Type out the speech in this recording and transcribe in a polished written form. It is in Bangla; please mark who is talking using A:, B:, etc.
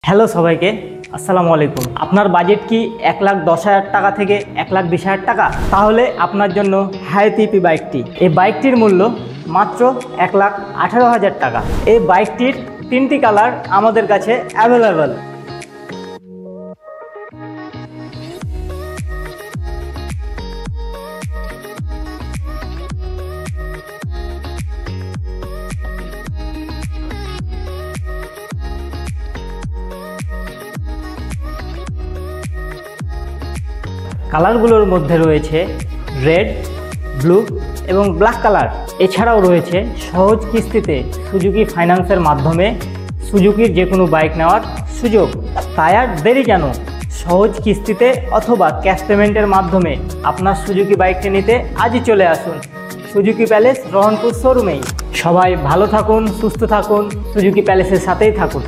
A: হ্যালো সবাইকে, আসসালামু আলাইকুম। আপনার বাজেট কি 1,10,000 টাকা থেকে 1,20,000 টাকা? তাহলে আপনার জন্য হায়াতি ইপি বাইকটি। এই বাইকটির মূল্য মাত্র 1,18,000 টাকা। এই বাইকটির 3টি কালার আমাদের কাছে অ্যাভেলেবল। কালারগুলোর মধ্যে রয়েছে রেড, ব্লু এবং ব্ল্যাক কালার। এছাড়াও রয়েছে সহজ কিস্তিতে সুজুকি ফাইন্যান্সের মাধ্যমে সুজুকির যে কোনো বাইক নেওয়ার সুযোগ। তাই আর দেরি কেন, সহজ কিস্তিতে অথবা ক্যাশ পেমেন্টের মাধ্যমে আপনার সুজুকি বাইকটি নিতে আজই চলে আসুন সুজুকি প্যালেস রহনপুর শোরুমেই। সবাই ভালো থাকুন, সুস্থ থাকুন, সুজুকি প্যালেসের সাথেই থাকুন।